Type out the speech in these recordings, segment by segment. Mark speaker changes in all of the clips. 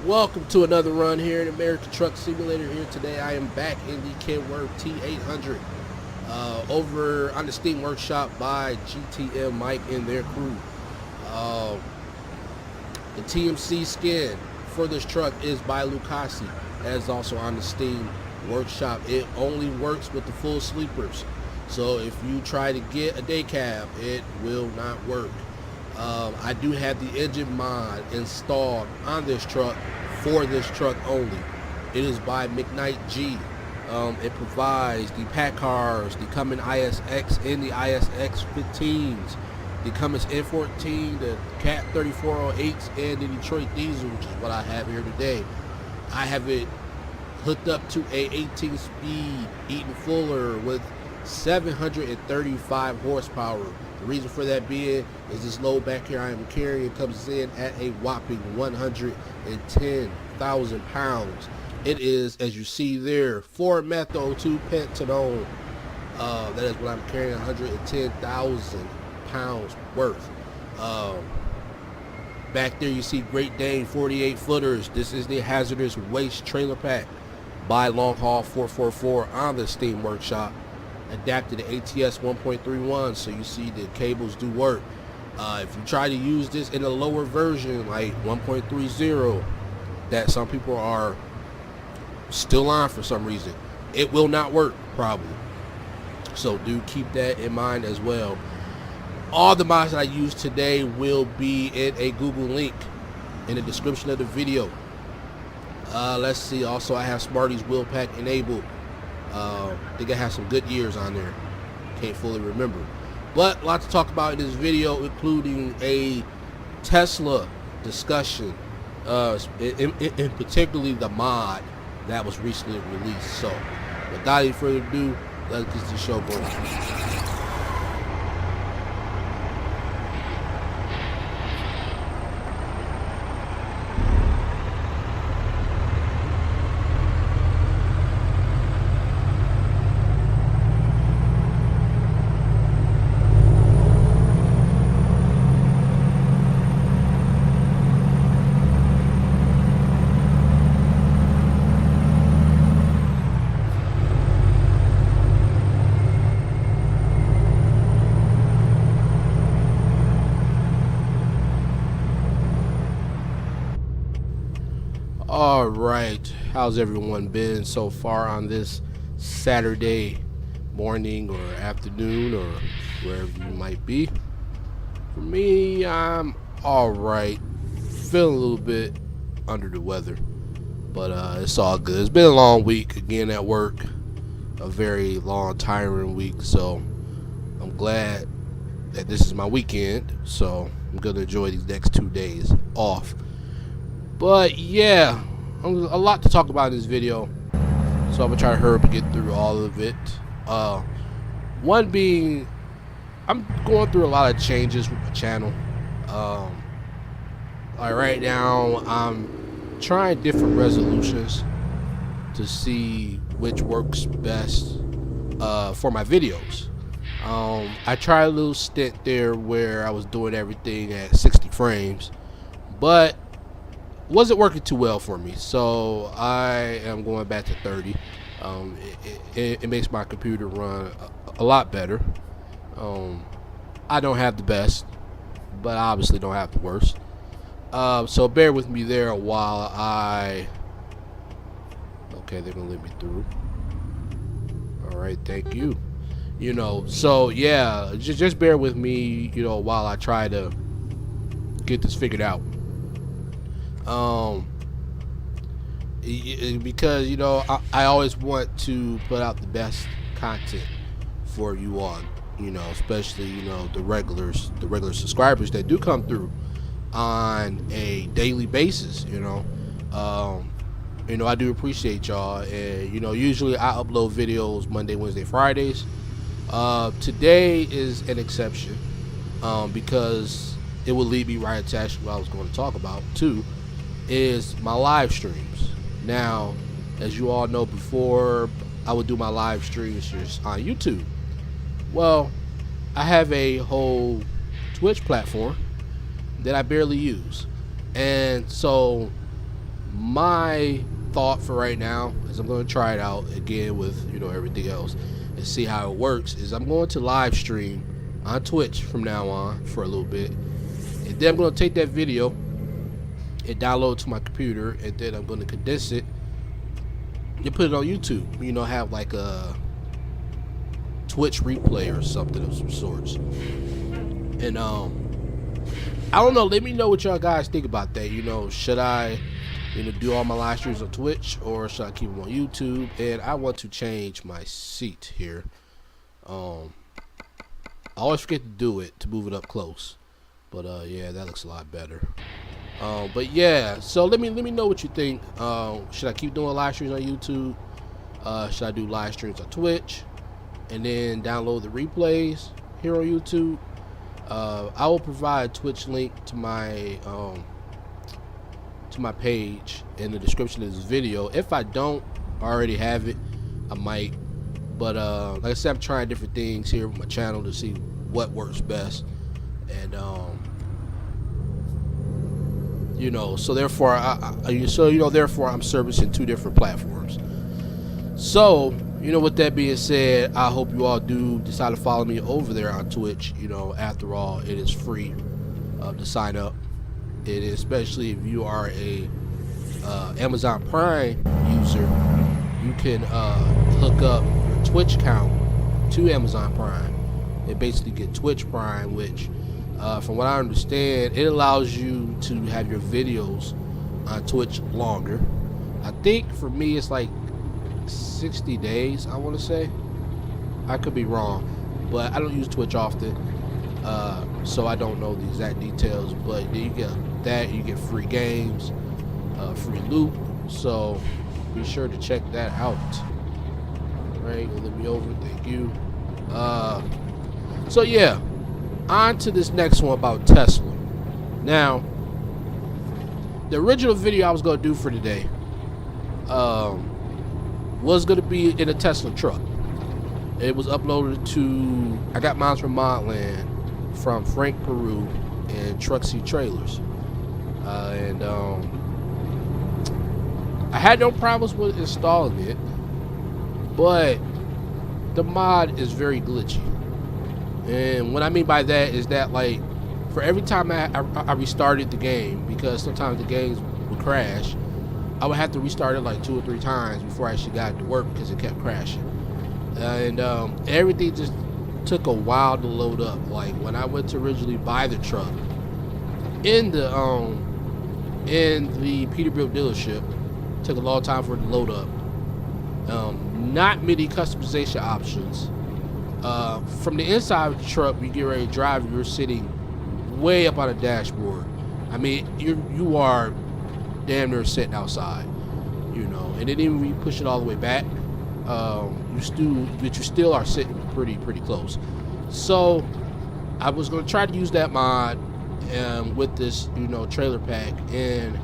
Speaker 1: Welcome to another run here in American Truck Simulator. Here today, I am back in the Kenworth T800 over on the Steam Workshop by GTM Mike and their crew. The TMC skin for this truck is by Lucasi, as also on the Steam Workshop. It only works with the full sleepers, so if you try to get a day cab, it will not work. I do have the engine mod installed on this truck for this truck only. It is by McKnight G. It provides the pack cars, the Cummins ISX and the ISX 15s, the Cummins N14, the Cat 3408s, and the Detroit Diesel, which is what I have here today. I have it hooked up to a 18-speed Eaton Fuller with 735 horsepower. The reason for that being is this load back here I am carrying comes in at a whopping 110,000 pounds. It is, as you see there, 4-methyl 2-pentanone. That is what I'm carrying, 110,000 pounds worth. Back there you see Great Dane 48 footers. This is the Hazardous waste trailer pack by Long Haul 444 on the Steam Workshop. Adapted to ATS 1.31, so you see the cables do work. If you try to use this in a lower version like 1.30 that some people are still on for some reason, it will not work probably, so do keep that in mind as well. All the mods that I use today will be in a Google link in the description of the video. Let's see, also I have Smarties wheel pack enabled. I think I have some good years on there, can't fully remember, but a lot to talk about in this video, including a Tesla discussion, in particularly the mod that was recently released. So without any further ado, let's get the show going. All right, how's everyone been so far on this Saturday morning or afternoon or wherever you might be? For me, I'm all right. Feeling a little bit under the weather, but it's all good. It's been a long week again at work, a very long, tiring week, so I'm glad that this is my weekend, so I'm gonna enjoy these next 2 days off. But yeah, a lot to talk about in this video, so I'm gonna try to hurry up and get through all of it. One being, I'm going through a lot of changes with my channel. Like right now, I'm trying different resolutions to see which works best for my videos. I tried a little stint there where I was doing everything at 60 frames, but wasn't working too well for me, so I am going back to 30. It makes my computer run a lot better. I don't have the best, but I obviously don't have the worst, so bear with me there while okay, they're gonna let me through. All right, thank you. So yeah, just bear with me, while I try to get this figured out. Because I always want to put out the best content for you all, especially the regular subscribers that do come through on a daily basis. I do appreciate y'all, and usually I upload videos Monday, Wednesday, Fridays. Today is an exception, because it will lead me right attached to what I was going to talk about too, is my live streams. Now, as you all know, before I would do my live streams just on YouTube. Well, I have a whole Twitch platform that I barely use, and so my thought for right now is I'm going to try it out again with, you know, everything else and see how it works. Is I'm going to live stream on Twitch from now on for a little bit, and then I'm going to take that video and download it to my computer, and then I'm going to condense it and put it on YouTube. You know, have like a Twitch replay or something of some sorts. And I don't know, let me know what y'all guys think about that. You know, should I, you know, do all my live streams on Twitch, or should I keep them on YouTube? And I want to change my seat here. I always forget to do it, to move it up close, but yeah, that looks a lot better. But yeah, so let me know what you think. Should I keep doing live streams on YouTube? Should I do live streams on Twitch and then download the replays here on YouTube? I will provide a Twitch link to my page in the description of this video. If I don't already have it, I might. But like I said, I'm trying different things here with my channel to see what works best. And you know, so therefore therefore I'm servicing 2 different platforms. So, you know, with that being said, I hope you all do decide to follow me over there on Twitch. You know, after all, it is free to sign up. It is, especially if you are a Amazon Prime user, you can hook up your Twitch account to Amazon Prime and basically get Twitch Prime, which from what I understand, it allows you to have your videos on Twitch longer. I think for me it's like 60 days, I want to say. I could be wrong, but I don't use Twitch often, so I don't know the exact details. But then you get that, you get free games, free loot, so be sure to check that out. Right, let me over, thank you. So yeah, on to this next one about Tesla. Now, the original video I was going to do for today was going to be in a Tesla truck. It was uploaded to, I got mine from Modland from Frank Peru and Trucksy Trailers. And I had no problems with installing it, but the mod is very glitchy. And what I mean by that is that, like, for every time I restarted the game, because sometimes the games would crash, I would have to restart it like 2 or 3 times before I actually got it to work because it kept crashing. And everything just took a while to load up. Like, when I went to originally buy the truck in the Peterbilt dealership, it took a long time for it to load up. Not many customization options. From the inside of the truck, when you get ready to drive, you're sitting way up on the dashboard. I mean, you are damn near sitting outside, you know. And then even when you push it all the way back, you still are sitting pretty close. So I was going to try to use that mod with this, you know, trailer pack, and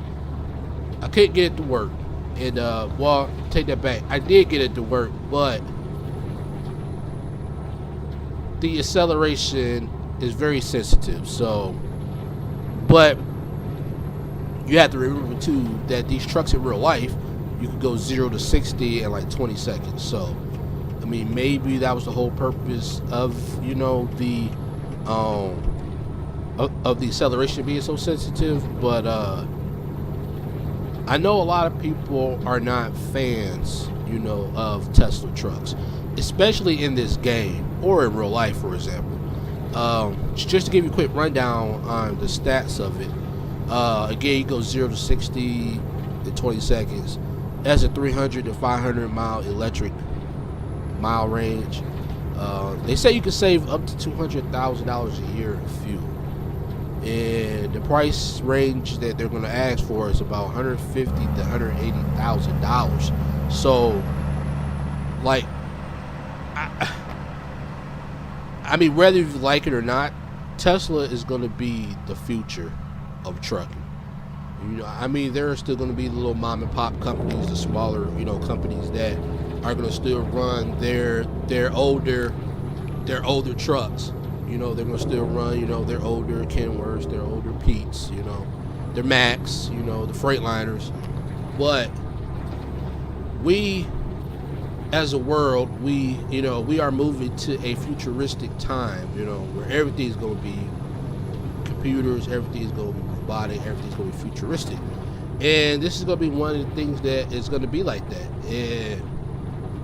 Speaker 1: I couldn't get it to work. And well, take that back, I did get it to work, but the acceleration is very sensitive. So, but you have to remember too that these trucks in real life, you could go 0 to 60 in like 20 seconds. So, I mean, maybe that was the whole purpose of, you know, the of the acceleration being so sensitive. But I know a lot of people are not fans, you know, of Tesla trucks, especially in this game or in real life, for example. Just to give you a quick rundown on the stats of it. Again, you go 0 to 60 in 20 seconds. That's a 300 to 500 mile electric mile range. They say you can save up to $200,000 a year in fuel. And the price range that they're going to ask for is about $150,000 to $180,000. So, like, I mean, whether you like it or not, Tesla is going to be the future of trucking. You know, I mean, there are still going to be the little mom and pop companies, the smaller, you know, companies that are going to still run their older trucks. You know, they're going to still run, you know, their older Kenworths, their older Pete's, you know, their Max, you know, the Freightliners. But we, as a world, we are moving to a futuristic time, where everything's going to be computers, everything's going to be robotic, everything's going to be futuristic. And this is going to be one of the things that is going to be like that. And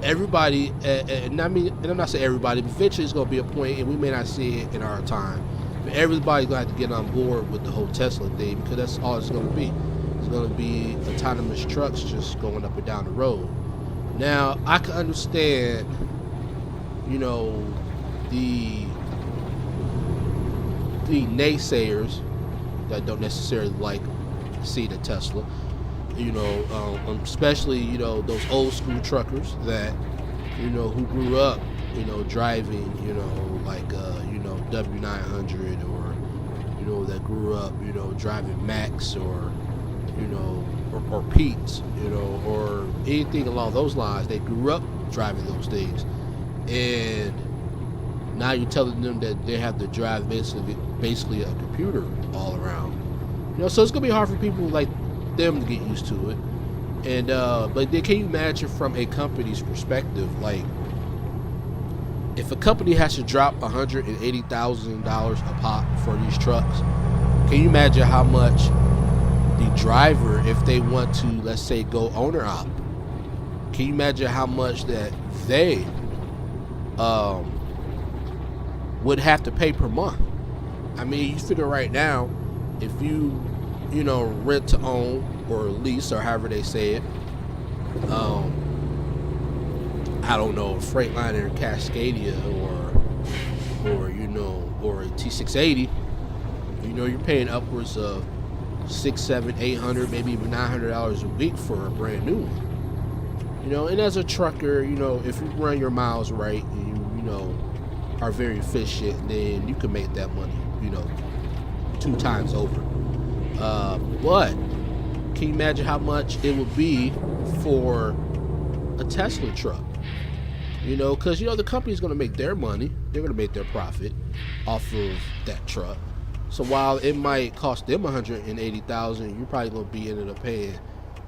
Speaker 1: everybody, and I'm not saying everybody, but eventually it's going to be a point, and we may not see it in our time, but everybody's going to have to get on board with the whole Tesla thing, because that's all it's going to be. It's going to be autonomous trucks just going up and down the road. Now, I can understand, the naysayers that don't necessarily like see the Tesla, especially, those old school truckers that, who grew up, driving, like, W900, or, that grew up, driving Max, or, or Pete's, or anything along those lines. They grew up driving those things, and now you're telling them that they have to drive basically a computer all around. So it's gonna be hard for people like them to get used to it. And but then, can you imagine from a company's perspective, like if a company has to drop $180,000 a pop for these trucks? Can you imagine how much the driver, if they want to, let's say, go owner op, can you imagine how much that they would have to pay per month? I mean, you figure right now, if you rent to own or lease, or however they say it, I don't know, a Freightliner Cascadia or a T680, you're paying upwards of $600, $700, $800, maybe even $900 a week for a brand new one. And as a trucker, if you run your miles right, and you are very efficient, then you can make that money, 2 times over. But can you imagine how much it would be for a Tesla truck? Because the company's going to make their money, they're going to make their profit off of that truck. So while it might cost them $180,000, you're probably going to be ended up paying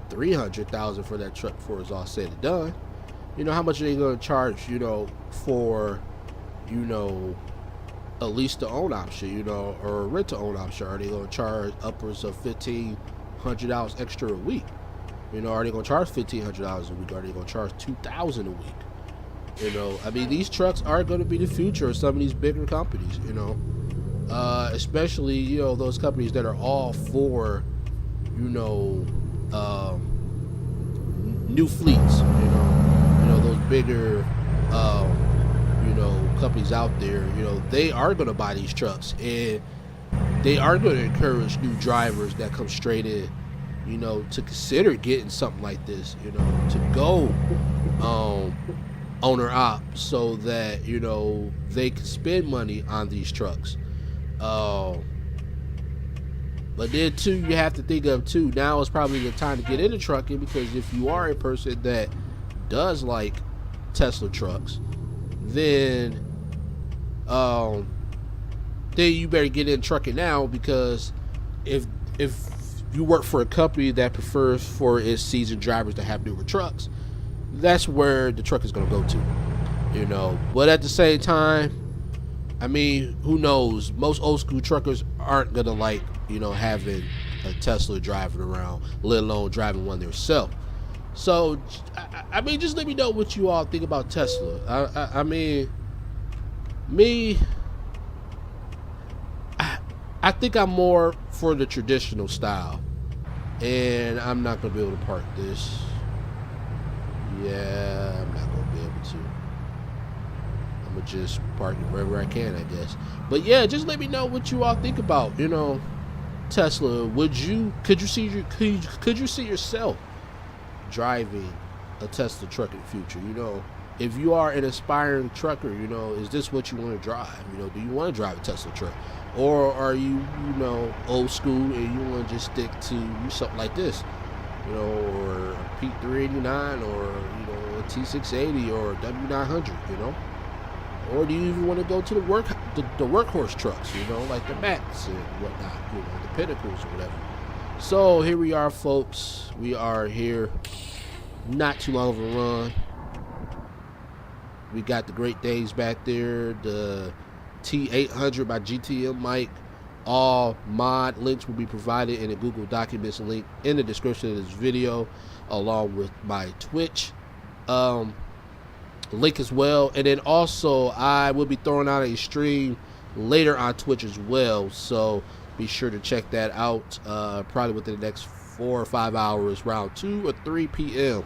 Speaker 1: $300,000 for that truck before it's all said and done. How much are they going to charge, for, a lease to own option, or a rent to own option? Are they going to charge upwards of $1,500 extra a week? Are they going to charge $1,500 a week? Are they going to charge $2,000 a week? I mean, these trucks are going to be the future of some of these bigger companies, especially, those companies that are all for, new fleets, those bigger, companies out there, they are going to buy these trucks, and they are going to encourage new drivers that come straight in, to consider getting something like this, to go owner op, so that they can spend money on these trucks. But then too, you have to think of too, now is probably the time to get into trucking, because if you are a person that does like Tesla trucks, then you better get in trucking now, because if you work for a company that prefers for its seasoned drivers to have newer trucks, that's where the truck is going to go to, But at the same time, I mean, who knows? Most old school truckers aren't going to like, having a Tesla driving around, let alone driving one themselves. So, I mean, just let me know what you all think about Tesla. I mean, me, I think I'm more for the traditional style, and I'm not going to be able to park this. Yeah, I'm not going to be able to. I'm going to just park it wherever I can, I guess. But yeah, just let me know what you all think about, Tesla. Could you see yourself driving a Tesla truck in the future? If you are an aspiring trucker, is this what you want to drive? Do you want to drive a Tesla truck? Or are you, old school and you want to just stick to something like this? Or a P389, or, a T680, or a W900, Or do you even want to go to the workhorse trucks, like the Max and whatnot, the Pinnacles or whatever? So here we are, folks. We are here. Not too long of a run. We got the Great Danes back there. The T800 by GTM mic. All mod links will be provided in the Google Documents link in the description of this video, along with my Twitch link as well. And then also I will be throwing out a stream later on Twitch as well, so be sure to check that out probably within the next 4 or 5 hours, around 2 or 3 p.m.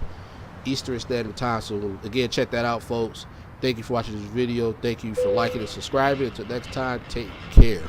Speaker 1: Eastern Standard Time. So again, check that out, folks. Thank you for watching this video. Thank you for liking and subscribing. Until next time, take care.